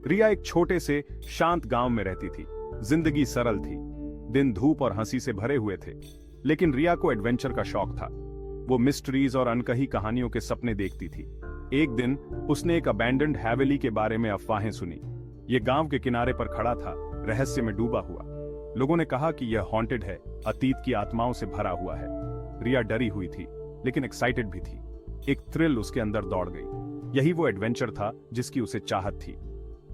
रिया एक छोटे से शांत गांव में रहती थी। जिंदगी सरल थी, दिन धूप और हंसी से भरे हुए थे। लेकिन रिया को एडवेंचर का शौक था। वो मिस्ट्रीज और अनकही कहानियों के सपने देखती थी। एक दिन उसने एक अबैंडन्ड हैवेली के बारे में अफवाहें सुनी। ये गांव के किनारे पर खड़ा था, रहस्य में डूबा हुआ। लोगों ने कहा कि यह हॉन्टेड है, अतीत की आत्माओं से भरा हुआ है। रिया डरी हुई थी, लेकिन एक्साइटेड भी थी। एक थ्रिल उसके अंदर दौड़ गई। यही वो एडवेंचर था जिसकी उसे चाहत थी।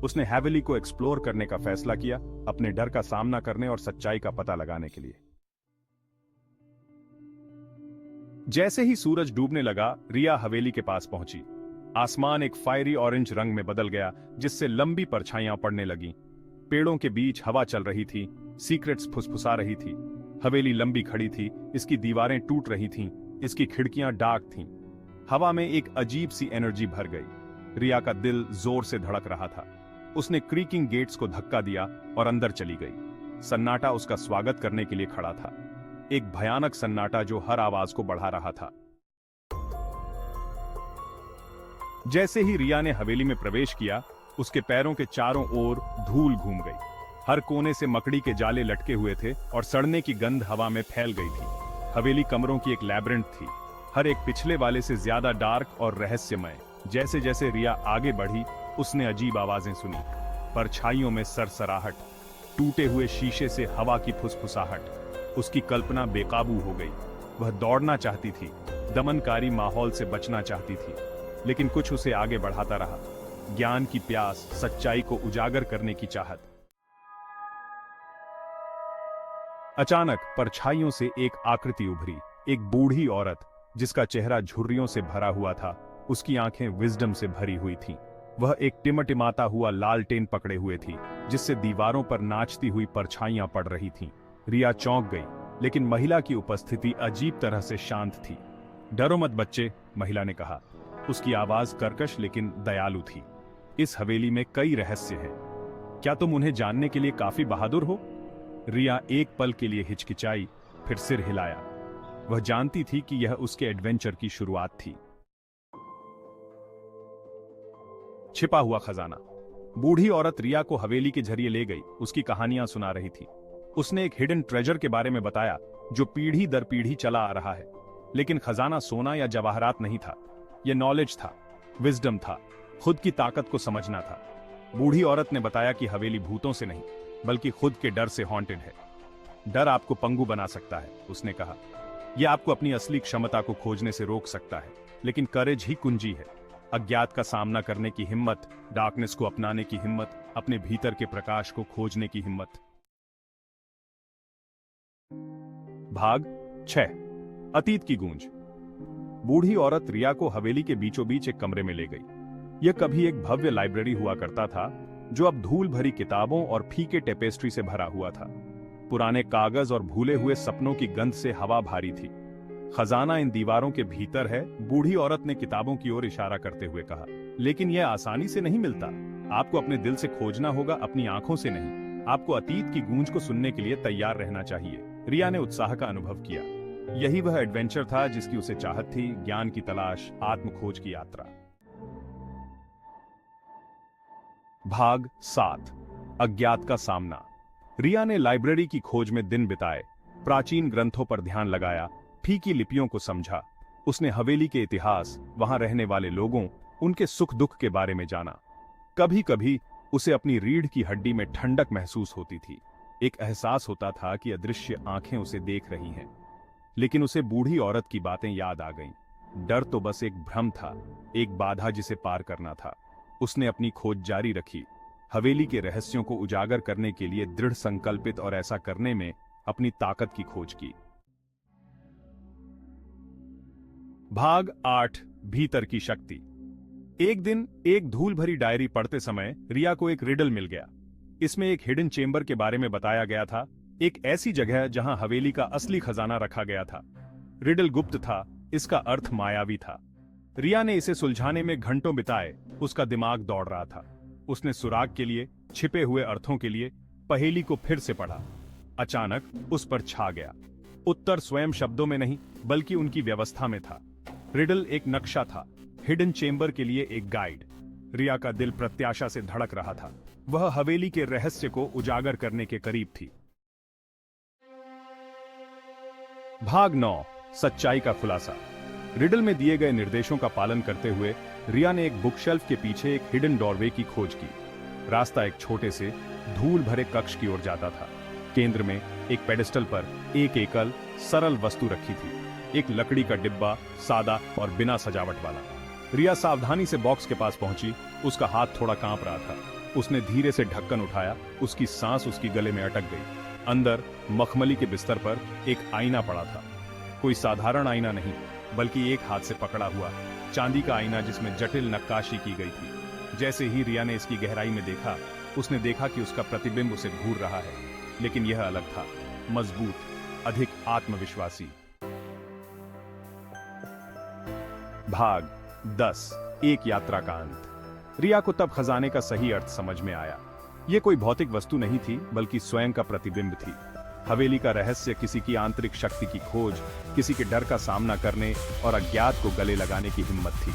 उसने हैवेली को एक्सप्लोर करने का फैसला किया, अपने डर का सामना करने और सच्चाई का पता लगाने के लिए। जैसे ही सूरज डूबने लगा, रिया हवेली के पास पहुंची। आसमान एक फायरी ऑरेंज रंग में बदल गया, जिससे लंबी परछाइयां पड़ने लगीं। पेड़ों के बीच हवा चल रही थी, सीक्रेट्स फुसफुसा रही थी। हवेली लंबी खड़ी थी, इसकी दीवारें टूट रही थीं, इसकी खिड़कियां डार्क थीं। हवा में एक अजीब सी एनर्जी भर गई। रिया का दिल जोर से धड़क रहा था। उसने क्रीकिंग गेट्स को धक्का दिया और अंदर चली गई। सन्नाटा उसका स्वागत करने के लिए खड़ा था, एक भयानक सन्नाटा जो हर आवाज को बढ़ा रहा था। जैसे ही रिया ने हवेली में प्रवेश किया, उसके पैरों के चारों ओर धूल घूम गई। हर कोने से मकड़ी के जाले लटके हुए थे और सड़ने की गंध हवा में फैल गई थी। हवेली कमरों की एक लैबिरिंथ थी, हर एक पिछले वाले से ज्यादा डार्क और रहस्यमय। जैसे जैसे रिया आगे बढ़ी, उसने अजीब आवाजें सुनी। परछाइयों में सरसराहट, टूटे हुए शीशे से हवा की फुसफुसाहट। उसकी कल्पना बेकाबू हो गई। वह दौड़ना चाहती थी, दमनकारी माहौल से बचना चाहती थी, लेकिन कुछ उसे आगे बढ़ाता रहा। ज्ञान की प्यास, सच्चाई को उजागर करने की चाहत। अचानक परछाइयों से एक आकृति उभरी, एक बूढ़ी औरत जिसका चेहरा झुर्रियों से भरा हुआ था। उसकी आंखें विजडम से भरी हुई थीं। वह एक टिमटिमाता हुआ लालटेन पकड़े हुए थी, जिससे दीवारों पर नाचती हुई परछाइयां पड़ रही थीं। रिया चौंक गई, लेकिन महिला की उपस्थिति अजीब तरह से शांत थी। डरो मत बच्चे, महिला ने कहा। उसकी आवाज कर्कश लेकिन दयालु थी। इस हवेली में कई रहस्य हैं। क्या तुम उन्हें जानने के लिए काफी बहादुर हो? रिया एक पल के लिए हिचकिचाई, फिर सिर हिलाया। वह जानती थी कि यह उसके एडवेंचर की शुरुआत थी। छिपा हुआ खजाना। बूढ़ी औरत रिया को हवेली के जरिए ले गई, उसकी कहानियां सुना रही थी। उसने एक हिडन ट्रेजर के बारे में बताया जो पीढ़ी दर पीढ़ी चला आ रहा है। लेकिन खजाना सोना या जवाहरात नहीं था, यह नॉलेज था, विजडम था, खुद की ताकत को समझना था। बूढ़ी औरत ने बताया कि हवेली भूतों से नहीं, बल्कि खुद के डर से हॉन्टेड है। डर आपको पंगु बना सकता है, उसने कहा। यह आपको अपनी असली क्षमता को खोजने से रोक सकता है, लेकिन करेज ही कुंजी है। अज्ञात का सामना करने की हिम्मत, डार्कनेस को अपनाने की हिम्मत, अपने भीतर के प्रकाश को खोजने की हिम्मत। भाग 6। अतीत की गूंज। बूढ़ी औरत रिया को हवेली के बीचों बीच एक कमरे में ले गई। यह कभी एक भव्य लाइब्रेरी हुआ करता था, जो अब धूल भरी किताबों और फीके टेपेस्ट्री से भरा हुआ था। पुराने कागज और भूले हुए सपनों की गंध से हवा भारी थी। खजाना इन दीवारों के भीतर है, बूढ़ी औरत ने किताबों की ओर इशारा करते हुए कहा। लेकिन यह आसानी से नहीं मिलता। आपको अपने दिल से खोजना होगा, अपनी आंखों से नहीं। आपको अतीत की गूंज को सुनने के लिए तैयार रहना चाहिए। रिया ने उत्साह का अनुभव किया। यही वह एडवेंचर था जिसकी उसे चाहत थी, ज्ञान की तलाश, आत्मखोज की यात्रा। भाग 7। अज्ञात का सामना। रिया ने लाइब्रेरी की खोज में दिन बिताए, प्राचीन ग्रंथों पर ध्यान लगाया, फीकी लिपियों को समझा। उसने हवेली के इतिहास, वहां रहने वाले लोगों, उनके सुख दुख के बारे में जाना। कभी कभी उसे अपनी रीढ़ की हड्डी में ठंडक महसूस होती थी। एक एहसास होता था कि अदृश्य आंखें उसे देख रही हैं। लेकिन उसे बूढ़ी औरत की बातें याद आ गईं। डर तो बस एक भ्रम था, एक बाधा जिसे पार करना था। उसने अपनी खोज जारी रखी, हवेली के रहस्यों को उजागर करने के लिए दृढ़ संकल्पित, और ऐसा करने में अपनी ताकत की खोज की। भाग 8। भीतर की शक्ति। एक दिन एक धूल भरी डायरी पढ़ते समय रिया को एक रिडल मिल गया। इसमें एक हिडन चेंबर के बारे में बताया गया था, एक ऐसी जगह जहां हवेली का असली खजाना रखा गया था। रिडल गुप्त था, इसका अर्थ मायावी था। रिया ने इसे सुलझाने में घंटों बिताए। उसका दिमाग दौड़ रहा था। उसने सुराग के लिए, छिपे हुए अर्थों के लिए पहेली को फिर से पढ़ा। अचानक उस पर छा गया। उत्तर स्वयं शब्दों में नहीं, बल्कि उनकी व्यवस्था में था। रिडल एक नक्शा था, हिडन चेंबर के लिए एक गाइड। रिया का दिल प्रत्याशा से धड़क रहा था। वह हवेली के रहस्य को उजागर करने के करीब थी। भाग 9, सच्चाई का खुलासा। रिडल में दिए गए निर्देशों का पालन करते हुए रिया ने एक बुकशेल्फ के पीछे एक हिडन डोरवे की खोज की। रास्ता एक छोटे से धूल भरे कक्ष की ओर जाता था। केंद्र में एक पेडेस्टल पर एक एकल सरल वस्तु रखी थी, एक लकड़ी का डिब्बा, सादा और बिना सजावट वाला। रिया सावधानी से बॉक्स के पास पहुंची। उसका हाथ थोड़ा कांप रहा था। उसने धीरे से ढक्कन उठाया। उसकी सांस उसकी गले में अटक गई। अंदर मखमली के बिस्तर पर एक आईना पड़ा था। कोई साधारण आईना नहीं, बल्कि एक हाथ से पकड़ा हुआ चांदी का आईना जिसमें जटिल नक्काशी की गई थी। जैसे ही रिया ने इसकी गहराई में देखा, उसने देखा कि उसका प्रतिबिंब उसे घूर रहा है, लेकिन यह अलग था, मजबूत, अधिक आत्मविश्वासी। भाग 10, एक यात्रा का अंत। रिया को तब खजाने का सही अर्थ समझ में आया। यह कोई भौतिक वस्तु नहीं थी, बल्कि स्वयं का प्रतिबिंब थी। हवेली का रहस्य किसी की आंतरिक शक्ति की खोज, किसी के डर का सामना करने और अज्ञात को गले लगाने की हिम्मत थी।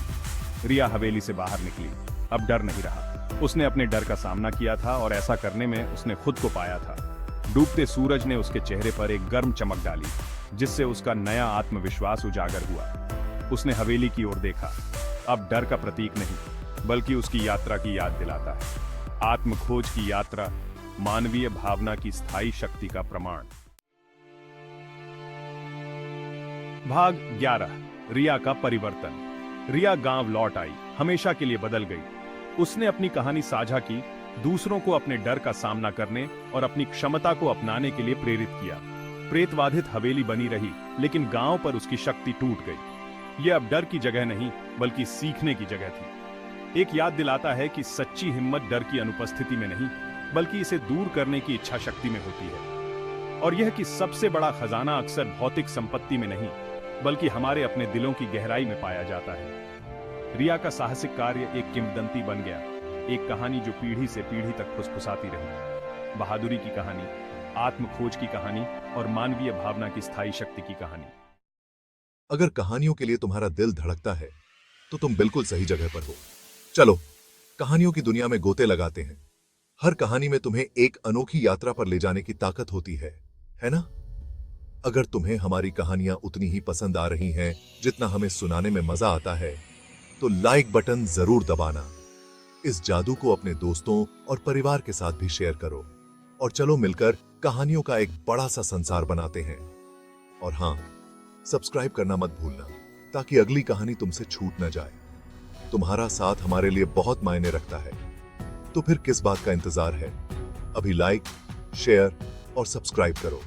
रिया हवेली से बाहर निकली। अब डर नहीं रहा। उसने अपने डर का सामना किया था और ऐसा करने में उसने खुद को पाया था। डूबते सूरज ने उसके चेहरे पर एक गर्म चमक डाली, जिससे उसका नया आत्मविश्वास उजागर हुआ। उसने हवेली की ओर देखा। अब डर का प्रतीक नहीं, बल्कि उसकी यात्रा की याद दिलाता है। आत्मखोज की यात्रा, मानवीय भावना की स्थायी शक्ति का प्रमाण। भाग 11, रिया का परिवर्तन। रिया गांव लौट आई, हमेशा के लिए बदल गई। उसने अपनी कहानी साझा की, दूसरों को अपने डर का सामना करने और अपनी क्षमता को अपनाने के लिए प्रेरित किया। प्रेतबाधित हवेली बनी रही, लेकिन गांव पर उसकी शक्ति टूट गई। यह अब डर की जगह नहीं, बल्कि सीखने की जगह थी। एक याद दिलाता है कि सच्ची हिम्मत डर की अनुपस्थिति में नहीं, बल्कि इसे दूर करने की इच्छा शक्ति में होती है। और यह कि सबसे बड़ा खजाना अक्सर भौतिक संपत्ति में नहीं, बल्कि हमारे अपने दिलों की गहराई में पाया जाता है। रिया का साहसिक कार्य एक किंवदंती बन गया, एक कहानी जो पीढ़ी से पीढ़ी तक फुसफुसाती रही। बहादुरी की कहानी, आत्मखोज की कहानी और मानवीय भावना की स्थायी शक्ति की कहानी। अगर कहानियों के लिए तुम्हारा दिल धड़कता है, तो तुम बिल्कुल सही जगह पर हो। चलो, कहानियों की दुनिया में गोते लगाते हैं। हर कहानी में तुम्हें एक अनोखी यात्रा पर ले जाने की ताकत होती है ना? अगर तुम्हें हमारी कहानियां उतनी ही पसंद आ रही हैं जितना हमें सुनाने में मजा आता है, तो लाइक बटन जरूर दबाना। इस जादू को अपने दोस्तों और परिवार के साथ भी शेयर करो। और चलो मिलकर कहानियों का एक बड़ा सा संसार बनाते हैं। और हां, सब्सक्राइब करना मत भूलना, ताकि अगली कहानी तुमसे छूट न जाए। तुम्हारा साथ हमारे लिए बहुत मायने रखता है। तो फिर किस बात का इंतजार है? अभी लाइक, शेयर और सब्सक्राइब करो।